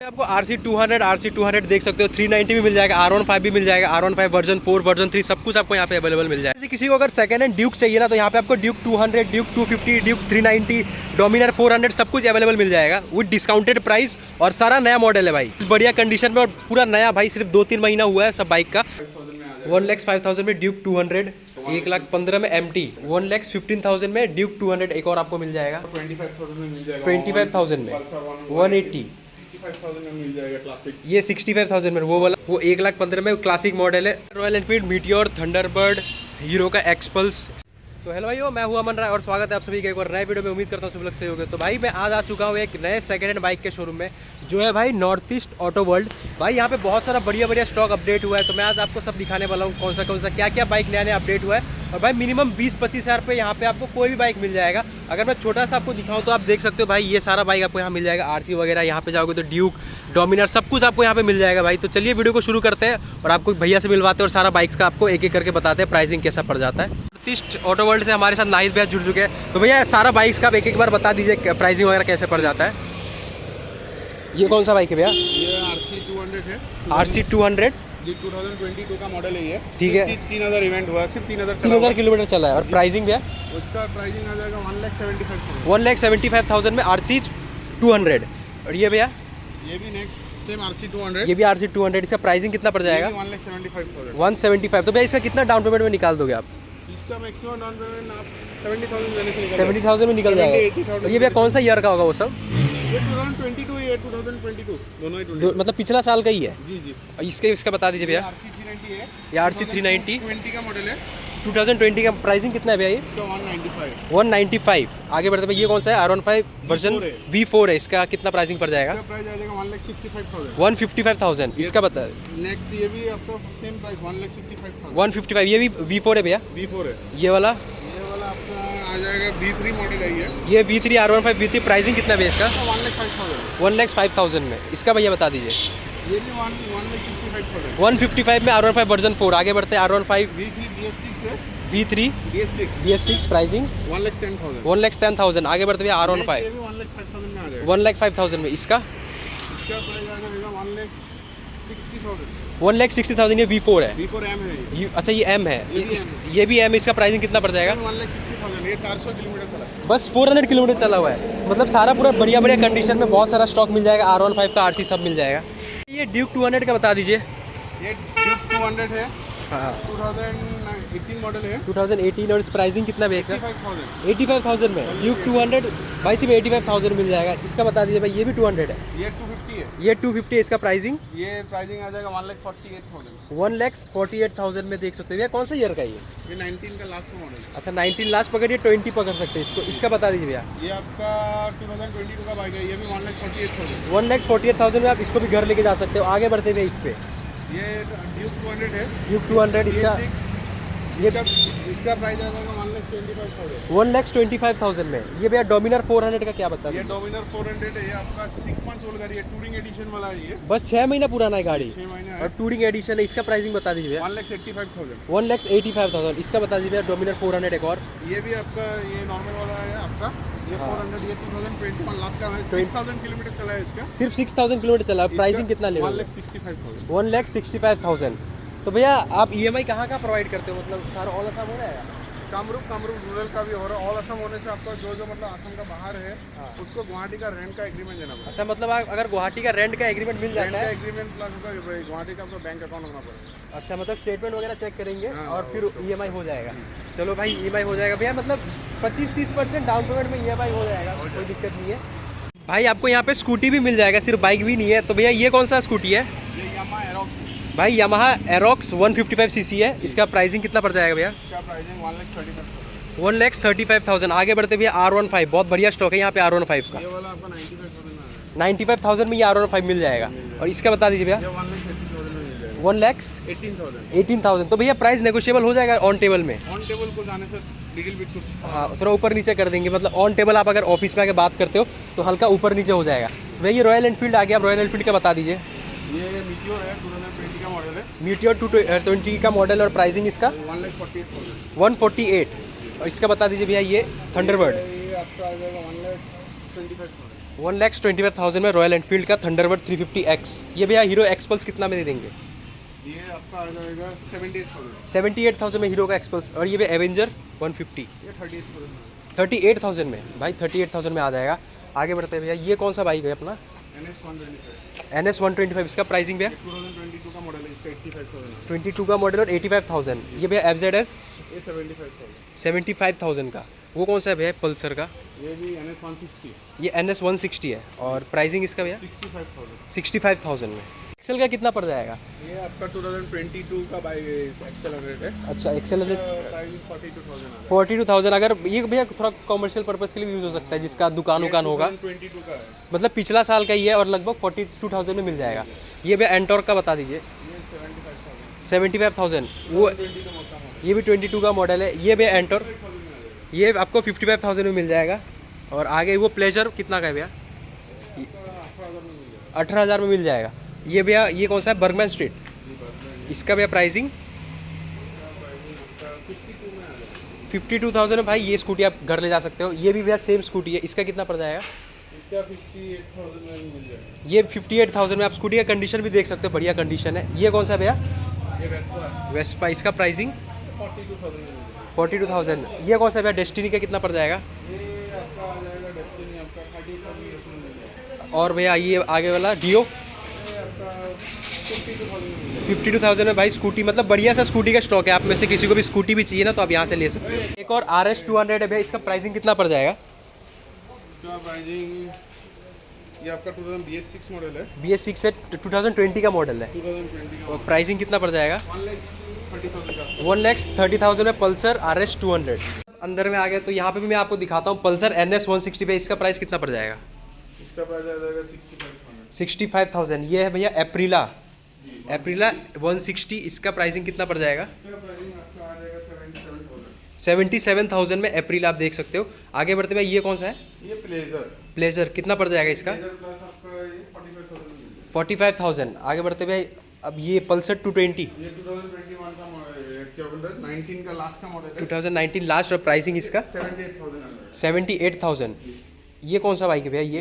आपको RC200 देख सकते हो, 390 भी मिल जाएगा, R15 भी मिल जाएगा, R15 वर्जन 4 वर्जन 3 सब कुछ आपको यहाँ पे अवेलेबल मिल जाएगा। जैसे किसी को अगर सेकंड हैंड ड्यूक चाहिए ना, तो यहाँ पे आपको ड्यूक 200, ड्यूक 250, ड्यूक 390, डोमिनर 400 सब कुछ अवेलेबल मिल जाएगा विद डिस्काउंटेड प्राइस। और सारा नया मॉडल है भाई, बढ़िया कंडीशन में और पूरा नया भाई, सिर्फ 2-3 महीना हुआ है सब बाइक का। 1,05,000 में ड्यूक 200, 1,15,000 में MT, 1,15,000 में ड्यूक 200 एक और आपको मिल जाएगा। 25,000 में 180, 65,000 में मिल जाएगा क्लासिक। ये 65,000 में वो वाला, वो 1,15,000 में क्लासिक मॉडल है। Royal Enfield meteor, Thunderbird, hero का एक्सपल्स। तो हेलो भाइयों, मैं हूं अमन राय और स्वागत है आप सभी का एक और नए वीडियो में। उम्मीद करता हूं सब लोग सही होंगे। तो भाई मैं आज आ चुका हूं एक नए सेकंड हैंड बाइक के शोरूम में, जो है भाई नॉर्थ ईस्ट ऑटो वर्ल्ड। भाई यहाँ पे बहुत सारा बढ़िया स्टॉक अपडेट हुआ है, तो मैं आज आपको सब दिखाने वाला हूँ कौन सा क्या बाइक नया अपडेट हुआ है। और भाई मिनिमम 20-25 हज़ार पे यहाँ पे आपको कोई भी बाइक मिल जाएगा। अगर मैं छोटा सा आपको दिखाऊं तो आप देख सकते हो भाई, ये सारा बाइक आपको यहाँ मिल जाएगा। RC वगैरह यहाँ पे जाओगे तो ड्यूक, डोमिनर सब कुछ आपको यहाँ पे मिल जाएगा भाई। तो चलिए वीडियो को शुरू करते हैं और आपको भैया से मिलवाते हैं और सारा बाइक्स का आपको एक एक करके बताते हैं प्राइसिंग कैसा पड़ जाता है। नॉर्थ ईस्ट ऑटो वर्ल्ड से हमारे साथ नाहिद भैया जुड़ चुके हैं। तो भैया सारा बाइक्स का आप एक बार बता दीजिए प्राइसिंग वगैरह कैसे पड़ जाता है। ये कौन सा बाइक है भैया? ये RC200 है। RC200 2022 का मॉडल है ये। ठीक है। 3,000 इवेंट हुआ है, सिर्फ 3,000 किलोमीटर चला है। और प्राइसिंग भैया? उसका प्राइसिंग आ जाएगा 1,75,000। 1,75,000 में RC200। और ये भैया? ये भी नेक्स्ट सेम RC200। ये भी RC200। इसका प्राइसिंग कितना पड़ जाएगा? 1,75,000। 175। तो भैया इसका कितना डाउन पेमेंट में निकाल दोगे आप? इसका मैक्सिमम डाउन पेमेंट आप 70,000 देने से निकल 70,000 में निकल जाएगा। और ये भैया कौन सा ईयर का होगा वो सब? ये 2022 या 2022 दोनों ही मतलब पिछला साल का ही है। जी जी। और इसका बता दीजिए भैया। RC390 है। ये RC390 20 का मॉडल है। 2020 का प्राइसिंग कितना है भैया ये? इसका 195। 195। आगे बढ़ते भैया, ये कौन सा है? R15 वर्जन V4 है। इसका कितना प्राइसिंग पड़ जाएगा? इसका प्राइस आ जाएगा 1,65,000। 155,000। इसका बता। नेक्स्ट ये भी आपका सेम प्राइस 1,65,000। 155। ये भी V4 है भैया? V4 है। ये वाला आपका आ जाएगा V3 मॉडल है ये V3 R15 V3 प्राइसिंग कितना है भैया इसका? 1,05,000। 1,05,000 में। इसका भैया बता दीजिए। ये भी 1,55,000। 155 में R15 वर्जन 4। आगे बढ़ते हैं R15 V3 BS6 है। V3 BS6 pricing 1,10,000। 1,10,000। आगे बढ़ते हैं R15 ये भी 1,05,000 में आ जाएगा। 1,05,000 में। इसका प्राइस आ जाएगा 1,60,000। 1,60,000। ये V4 है। V4 M है। अच्छा ये M है। ये भी M है। इसका प्राइसिंग कितना पड़ जाएगा? 1,60,000। ये 400 किलोमीटर चला है। बस 400 किलोमीटर चला हुआ है। मतलब सारा पूरा बढ़िया कंडीशन में बहुत सारा स्टॉक मिल जाएगा। R15 का RC सब मिल जाएगा। ये ड्यूक 200 का बता दीजिए। ये ड्यूक 200 है। हाँ 2018 मॉडल है। 2018। और इस प्राइसिंग कितना है इसका? 85,000। 85,000 में ड्यूक 200 भाई सिर्फ 85,000 मिल जाएगा। इसका बता दीजिए भाई। ये भी 200 है। ये 250 है। ये 250 है। इसका प्राइसिंग? ये प्राइसिंग आ जाएगा 1,48,000। 1,48,000 में देख सकते हैं। भैया कौन सा ईयर का ये? ये 19 का लास्ट का मॉडल है। अच्छा 19 लास्ट पकड़िए, 20 पकड़ सकते हैं इसको। इसका बता दीजिए भैया। ये आपका 2022 का बाइक है। ये भी 1,48,000। 1,48,000 में आप इसको भी घर लेके जा सकते हो। आगे बढ़ते हुए इस पे ये ड्यूक 200 है। ड्यूक 200 इसका इसका प्राइस आ जाएगा 1,25,000। 1,25,000 में। ये भैया डोमिनर 400 का क्या बता? ये डोमिनर 400 है। ये आपका 6 मंथ्स ओल्ड गाड़ी है। टूरिंग एडिशन वाला है ये। बस 6 महीना पुराना है गाड़ी। 6 महीने और है। टूरिंग एडिशन है। इसका प्राइसिंग बता दीजिए भैया। 1,85,000। 1,85,000। इसका बता दीजिए भैया डोमिनर 400 एक और। ये भी आपका ये नॉर्मल वाला है आपका। ये 400 ये 2021 लास्ट का है। 6,000 किलोमीटर चला है इसका। सिर्फ 6,000 किलोमीटर चला। प्राइसिंग कितना ले? 1,65,000। 1,65,000। तो भैया आप EMI कहाँ प्रोवाइड करते हो? मतलब सारा ऑल असम हो जाएगा? कामरूप रूरल का भी हो रहा है। ऑल असम होने से आपका जो मतलब असम का बाहर है उसको गुवाहाटी का रेंट का एग्रीमेंट देना पड़ेगा। अच्छा मतलब अगर गुवाहाटी का रेंट का एग्रीमेंट मिल जाता है? एग्रीमेंट प्लस होगा गुवाहाटी का आपका बैंक अकाउंट होना पड़ेगा। अच्छा मतलब स्टेटमेंट वगैरह चेक करेंगे और फिर okay। EMI हो जाएगा। चलो भाई EMI हो जाएगा भैया। मतलब 25-30% डाउन पेमेंट में EMI हो जाएगा, कोई दिक्कत नहीं है भाई। आपको यहाँ पे स्कूटी भी मिल जाएगा, सिर्फ बाइक भी नहीं है। तो भैया ये कौन सा स्कूटी है? ये यामाहा एरोक्स भाई यामाहा एरोक्स 155cc है। इसका प्राइसिंग कितना पड़ जाएगा भैया? इसका प्राइसिंग 1,35,000। 1,35,000। आगे बढ़ते भैया R15 बहुत बढ़िया स्टॉक है यहाँ पे R15 का। ये वाला आपका 95,000 में आ जाएगा। 95,000 में ये R15 मिल जाएगा। और इसका बता दीजिए भैया। ये 1,80,000 में मिल जाएगा। 1,18,000। 18,000। तो भैया प्राइस नेगोशिएबल हो जाएगा ऑन टेबल में? ऑन टेबल को जाने से लिटिल बिट कुछ हाँ थोड़ा ऊपर नीचे कर देंगे। मतलब ऑन टेबल आप अगर ऑफिस में आके बात करते हो तो हल्का ऊपर नीचे हो जाएगा। भैया ये रॉयल एनफील्ड आ गया। आप रॉयल एनफील्ड का बता दीजिए। ये मीटियोर है। 2020 का मॉडल है। मीटियोर 220 का मॉडल। और प्राइसिंग इसका 1,48,000। 148। और इसका बता दीजिए भैया ये थंडरबर्ड। ये आपका आ जाएगा 1,25,000। 1,25,000 में रॉयल एनफील्ड का थंडरबर्ड 350X। ये भैया हीरो एक्सपल्स कितना में दे देंगे? ये आपका आ जाएगा 78,000। 78,000 में हीरो का एक्सपल्स। और ये भी एवेंजर 150 ये 38,000 में 38,000 में भाई 38,000 में आ जाएगा। आगे बढ़ते हैं भैया, ये कौन सा बाइक है अपना? NS 125 NS 125। इसका प्राइसिंग भैया 2022 का मॉडल है, इसका 85,000 22 का मॉडल और 85,000। ये भैया FZS ये 75,000। 75,000 का। वो कौन सा है भैया पल्सर का? ये भी NS 160 ये NS 160 है। और प्राइसिंग इसका भैया 65,000। 65,000 में। एक्सेल का कितना पड़ जाएगा? ये आपका 2022 का बाइक एक्सेलरेट है। अच्छा एक्सेलरेट प्राइस 42,000 आ 42,000। अगर ये भैया थोड़ा कमर्शियल पर्पस के लिए भी यूज़ हो सकता है, जिसका दुकान उकान होगा। 2022 का है। मतलब पिछला साल का ही है और लगभग 42,000 में मिल जाएगा। ये भैया एंटॉर्क का बता दीजिए। ये 75,000। 75,000 वो। 22 का मौका है। ये भी 22 का मॉडल है। ये भैया एंटॉर्क, ये आपको 55,000 में मिल जाएगा। और आगे वो प्लेजर कितना का है भैया? 18,000 में मिल जाएगा। ये भैया ये कौन सा है? Burgman street. इसका भैया प्राइसिंग 52,000 है भाई। ये स्कूटी आप घर ले जा सकते हो। ये भी भैया सेम स्कूटी है। इसका कितना पड़ जाएगा? इसका 58,000 में मिल जाएगा। ये 58,000 में आप स्कूटी का कंडीशन भी देख सकते हो, बढ़िया कंडीशन है। ये कौन सा है भैया? ये वेस्पा वेस्पा। इसका प्राइसिंग 42,000 में मिल जाएगा। 42,000। ये कौन सा है भैया? डेस्टिनी का कितना पड़ जाएगा? ये आपका आ जाएगा डेस्टिनी आपका 38,000 में मिल जाएगा। और भैया ये आगे वाला डियो ये आपका 52,000 में मिल जाएगा। 52,000 में भाई स्कूटी, मतलब बढ़िया सा स्कूटी का स्टॉक है। आप में से किसी को भी स्कूटी भी चाहिए ना तो आप यहाँ से ले सकते हैं। एक और RS 200 है भैया। इसका प्राइसिंग कितना पड़ जाएगा? इसका प्राइसिंग ये आपका 2006 मॉडल है। BS6 से 2020 का मॉडल है। 2020 का और प्राइसिंग कितना पड़ जाएगा? 1,30,000 का। 1,30,000 में पल्सर RS 200। अंदर में आ गए तो यहाँ पे भी मैं आपको दिखाता हूँ पल्सर NS 160 पे। इसका प्राइस कितना पड़ जाएगा? इसका प्राइस आ जाएगा 65,000। 65,000। ये है भैया एप्रिला 160। इसका प्राइसिंग कितना पड़ जाएगा? इसका प्राइसिंग आपका आ जाएगा 77,000। 77,000 में एप्रिला आप देख सकते हो। आगे बढ़ते भाई, ये कौन सा है? ये प्लेजर कितना पड़ जाएगा इसका? प्लेजर प्लस आपका ये 45,000 में मिल जाएगा। 45,000। आगे बढ़ते भाई, अब ये पल्सर 220 ये 2021 का मॉडल, क्या बोल रहे हैं, 19 का लास्ट का मॉडल है। 2019 लास्ट। और प्राइसिंग इसका 78,000 आ जाएगा। 78,000। ये कौन सा बाइक है भैया? ये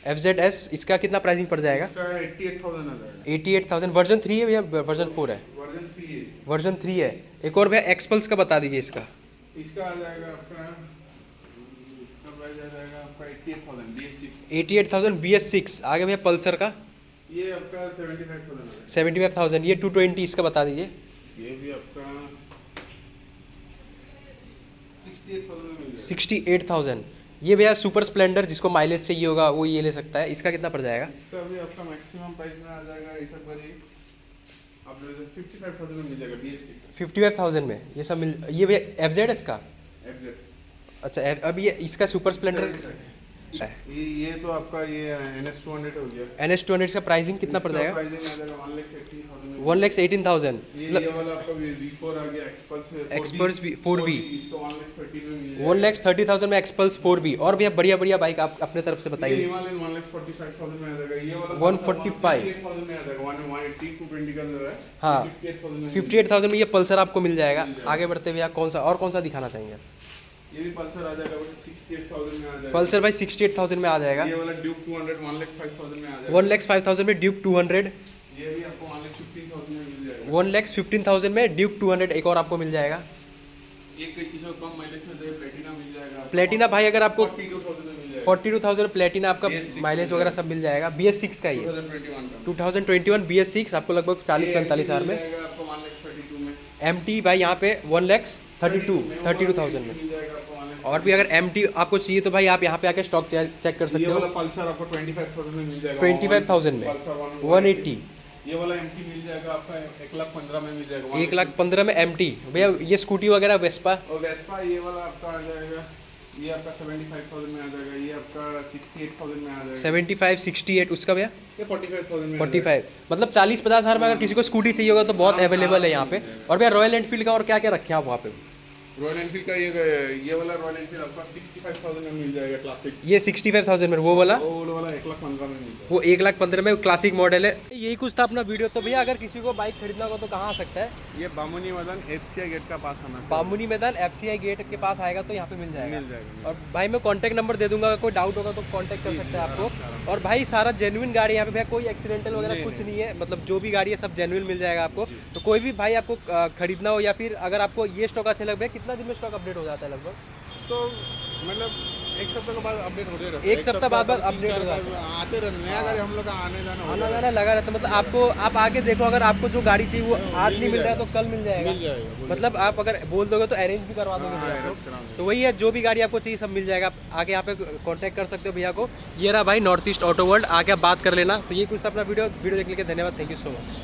FZS। इसका कितना प्राइसिंग पड़ जाएगा? इसका 88,000 आ जाएगा। 88,000। वर्जन 3 है भैया? वर्जन 4 है? वर्जन 3 है। वर्जन 3 है। एक और भैया एक्सपल्स का बता दीजिए इसका। इसका आ जाएगा आपका, इसका प्राइस आ जाएगा आपका 88,000 BS6। 88,000 BS6। आगे भैया पल्सर का ये आपका 75,000 आ जाएगा। 75,000। ये 220 इसका बता दीजिए। ये भी आपका 68,000 में मिल जाएगा। 68,000। ये भैया सुपर स्प्लेंडर, जिसको माइलेज चाहिए होगा वो ये ले सकता है। इसका कितना पड़ जाएगा? इसका भी आपका मैक्सिमम प्राइस में आ जाएगा, ये सब का जी आप 55,000 में मिल जाएगा BS6। 55,000 में ये सब मिल। ये भैया FZS का। FZ। अच्छा अब ये इसका सुपर स्प्लेंडर ये तो आपका ये NS 200 हो गया। NS 200 का प्राइसिंग कितना पड़ जाएगा? प्राइसिंग आ जाएगा 1,18,000 में। 1,18,000। ये वाला आपका V4 आ गया, एक्सपल्स 4V। इसको 1,30,000 में मिल जाएगा। 1,30,000 में एक्सपल्स 4V। और भैया बढ़िया बढ़िया बाइक आप अपने तरफ से ये बताइए। हिमालयन 1,45,000 में आ जाएगा। ये वाला 145 58,000 में आ जाएगा। 180 220 का जो है हाँ 58,000 में 58,000 में ये पल्सर आपको मिल जाएगा। आगे बढ़ते भैया कौन सा और कौन सा दिखाना चाहेंगे? ये भी पल्सर आ जाएगा, 68,000 में आ जाएगा। पल्सर भाई 68,000 में आ जाएगा। ये वाला ड्यूक 200 1,05,000 में आ जाएगा। 1,05,000 में ड्यूक 200। ये भी आपको 1,15,000 में मिल जाएगा। 1,15,000 में ड्यूक 200 एक और आपको मिल जाएगा। एक किसी को कम माइलेज में दे प्लेटिना मिल जाएगा। प्लेटिना भाई अगर आपको 42,000 में मिल जाएगा। 42,000 प्लेटिना आपका BS6 माइलेज वगैरह सब मिल जाएगा। BS6 का ये 2021 BS6 आपको लगभग 40-45 हज़ार में। आपको 1,32,000 में MT भाई यहाँ पे 1,32,000 में। मिल जाएगा आपको 1,00,000। और भी अगर MT आपको चाहिए तो भाई आप यहाँ पे आके स्टॉक चेक कर सकते ये हो। वाला पल्सर आपको 25,000 में मिल जाएगा। 25,000 में पल्सर 180। ये वाला MT मिल जाएगा आपका 1,15,000 में मिल जाएगा। 1,15,000 में MT। भैया ये स्कूटी वगैरह वेस्पा और वेस्पा ये वाला आपका आ जाएगा, ये आपका 75,000 में आ जाएगा। ये आपका 68,000 में आ जाएगा। 75 68 उसका भैया ये 45,000 में 45। मतलब 40-50 हज़ार में अगर किसी को स्कूटी चाहिए होगा तो बहुत अवेलेबल है यहाँ पे। और भैया रॉयल एनफील्ड का और क्या क्या रखे हैं आप वहाँ पे? रॉयल एनफील्ड का ये वाला रॉयल एनफील्ड आपका 65,000 में मिल जाएगा क्लासिक। ये 65,000 में, वो वाला वो वाला 1,15,000 में मिलता है। वो 1,15,000 में क्लासिक मॉडल है। यही कुछ था अपना वीडियो। तो भैया अगर किसी को बाइक खरीदना हो तो कहाँ आ सकता है? ये बामुनी मैदान FCI गेट का पास आना। बामुनी मैदान FCI गेट के पास आएगा तो यहाँ पे मिल जाएगा। मिल जाएगा। और भाई मैं कांटेक्ट नंबर दे दूंगा, अगर कोई डाउट होगा तो कांटेक्ट कर सकते हैं आपको। और भाई सारा जेन्युइन गाड़ी यहाँ पे भैया, कोई एक्सीडेंटल वगैरह कुछ नहीं है, मतलब जो भी गाड़ी है सब जेन्युइन मिल जाएगा आपको। तो कोई भी भाई आपको खरीदना हो या फिर अगर आपको ये स्टॉक अच्छा लगे, कितना दिन में स्टॉक अपडेट हो जाता है लगभग? तो मतलब एक सप्ताह के बाद अपडेट होते रहते, एक सप्ताह बाद अपडेट हो जाता है, आते रहते। नया गाड़ी हम लोग का आने जाना लगा रहता है। मतलब आपको आप आके देखो, अगर आपको जो गाड़ी चाहिए वो आज नहीं मिल रहा है तो कल मिल जाएगा। मतलब आप अगर बोल दोगे तो अरेंज भी करवा दोगे भैया को। तो वही है, जो भी गाड़ी आपको चाहिए सब मिल जाएगा। आप आके यहाँ पे कांटेक्ट कर सकते हो भैया को। ये रहा भाई नॉर्थ ईस्ट ऑटो वर्ल्ड, आके आप बात कर लेना। तो ये कुछ था अपना वीडियो देखने के लिए धन्यवाद, थैंक यू सो मच।